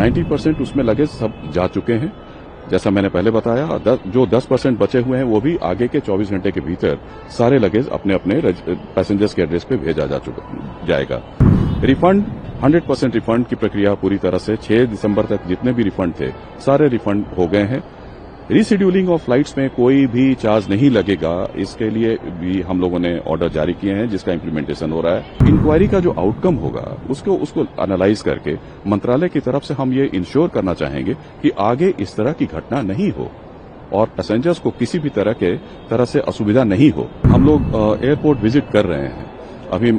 90% उसमें लगेज सब जा चुके हैं। जैसा मैंने पहले बताया, जो 10% बचे हुए हैं वो भी आगे के 24 घंटे के भीतर सारे लगेज अपने अपने पैसेंजर्स के एड्रेस पे भेजा जाएगा। रिफंड 100% रिफंड की प्रक्रिया पूरी तरह से 6 दिसंबर तक जितने भी रिफंड थे सारे रिफंड हो गए हैं। रीशेड्यूलिंग ऑफ फ्लाइट्स में कोई भी चार्ज नहीं लगेगा, इसके लिए भी हम लोगों ने ऑर्डर जारी किए हैं जिसका इम्प्लीमेंटेशन हो रहा है। इंक्वायरी का जो आउटकम होगा उसको एनालाइज करके मंत्रालय की तरफ से हम ये इंश्योर करना चाहेंगे कि आगे इस तरह की घटना नहीं हो और पैसेंजर्स को किसी भी तरह से असुविधा नहीं हो। हम लोग एयरपोर्ट विजिट कर रहे हैं। अभी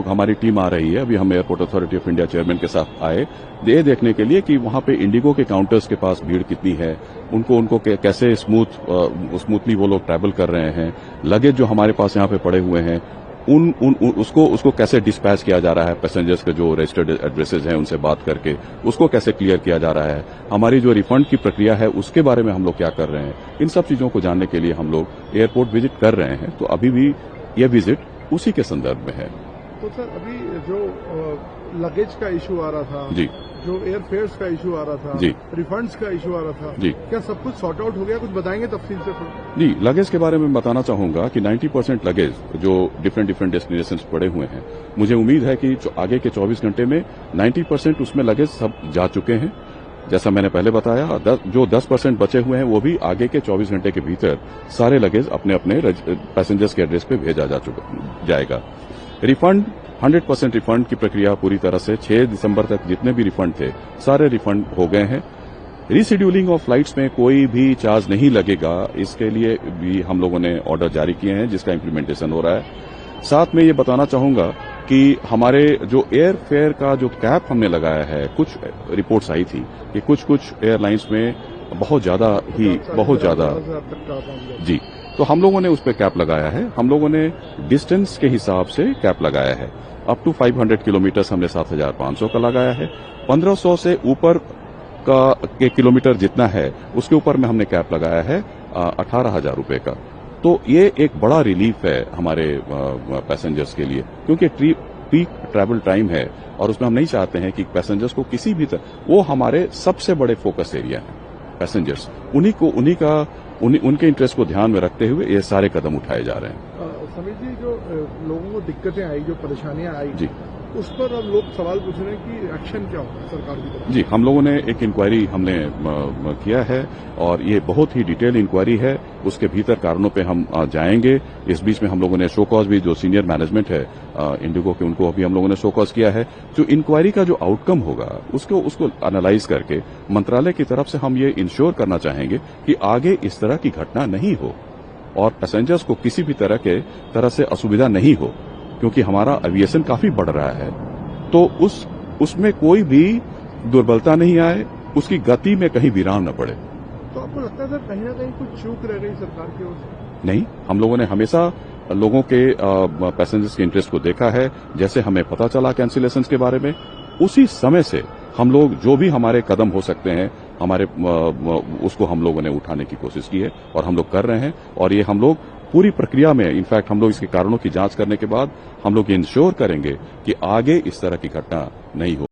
हमारी टीम आ रही है। अभी हम airport authority of India chairman के साथ आए ये देखने के लिए कि वहां पे इंडिगो के काउंटर्स के पास भीड़ कितनी है, उनको कैसे स्मूथली वो लोग ट्रैवल कर रहे हैं, लगेज जो हमारे पास यहाँ पे पड़े हुए हैं उसको कैसे डिस्पैच किया जा रहा है, पैसेंजर्स के जो रजिस्टर्ड एड्रेसेज हैं उनसे बात करके उसको कैसे क्लियर किया जा रहा है, हमारी जो रिफंड की प्रक्रिया है उसके बारे में हम लोग क्या कर रहे हैं, इन सब चीजों को जानने के लिए हम लोग एयरपोर्ट विजिट कर रहे हैं। तो अभी भी ये विजिट उसी के संदर्भ में है। तो सर अभी जो लगेज का इशू आ रहा था जी, जो एयर फेयर्स का इशू आ रहा था जी, रिफंड्स का इशू आ रहा था जी, क्या सब कुछ सॉर्ट आउट हो गया? कुछ बताएंगे तफसील से? जी, लगेज के बारे में बताना चाहूंगा कि 90% लगेज जो डिफरेंट डेस्टिनेशंस पड़े हुए हैं, मुझे उम्मीद है कि आगे के 24 घंटे में 90% उसमें लगेज सब जा चुके हैं। जैसा मैंने पहले बताया, जो 10% बचे हुए हैं वो भी आगे के 24 घंटे के भीतर सारे लगेज अपने अपने पैसेंजर्स के एड्रेस पे भेजा जाएगा। रिफंड 100% रिफंड की प्रक्रिया पूरी तरह से 6 दिसंबर तक जितने भी रिफंड थे सारे रिफंड हो गए हैं। रीशेड्यूलिंग ऑफ फ्लाइट्स में कोई भी चार्ज नहीं लगेगा, इसके लिए भी हम लोगों ने ऑर्डर जारी किए हैं जिसका इम्प्लीमेंटेशन हो रहा है। साथ में ये बताना चाहूंगा कि हमारे जो एयर फेयर का जो कैप हमने लगाया है, कुछ रिपोर्ट्स आई थी कि कुछ एयरलाइंस में बहुत ज्यादा जी, तो हम लोगों ने उस पर कैप लगाया है। हम लोगों ने डिस्टेंस के हिसाब से कैप लगाया है। अप टू 500 किलोमीटर हमने 7,500 का लगाया है। 1500 से ऊपर के किलोमीटर जितना है उसके ऊपर में हमने कैप लगाया है 18,000 रुपए का। तो ये एक बड़ा रिलीफ है हमारे पैसेंजर्स के लिए, क्योंकि पीक ट्रैवल टाइम है और उसमें हम नहीं चाहते हैं कि पैसेंजर्स को किसी भी वो हमारे सबसे बड़े फोकस एरिया है पैसेंजर्स, उनके इंटरेस्ट को ध्यान में रखते हुए ये सारे कदम उठाए जा रहे हैं। समीर जी, जो लोगों को दिक्कतें आई, जो परेशानियां आई जी, उस पर अब लोग सवाल पूछ रहे हैं कि एक्शन क्या होगा सरकार की तरफ? जी, हम लोगों ने एक इंक्वायरी हमने किया है और ये बहुत ही डिटेल इंक्वायरी है। उसके भीतर कारणों पे हम जाएंगे। इस बीच में हम लोगों ने शो कॉज भी, जो सीनियर मैनेजमेंट है इंडिगो के, उनको अभी हम लोगों ने शो कॉज किया है। जो इंक्वायरी का जो आउटकम होगा उसको एनालाइज करके मंत्रालय की तरफ से हम ये इंश्योर करना चाहेंगे कि आगे इस तरह की घटना नहीं हो और पैसेंजर्स को किसी भी तरह से असुविधा नहीं हो, क्योंकि हमारा एविएशन काफी बढ़ रहा है। तो उसमें कोई भी दुर्बलता नहीं आए, उसकी गति में कहीं विराम न पड़े। तो आपको लगता है सर कहीं ना कहीं कुछ चूक रह गई सरकार की ओर से? नहीं, हम लोगों ने हमेशा लोगों के पैसेंजर्स के इंटरेस्ट को देखा है। जैसे हमें पता चला कैंसिलेशन के बारे में, उसी समय से हम लोग जो भी हमारे कदम हो सकते हैं उसको हम लोगों ने उठाने की कोशिश की है और हम लोग कर रहे हैं। और ये हम लोग पूरी प्रक्रिया में, इनफैक्ट हम लोग इसके कारणों की जांच करने के बाद हम लोग इंश्योर करेंगे कि आगे इस तरह की घटना नहीं हो।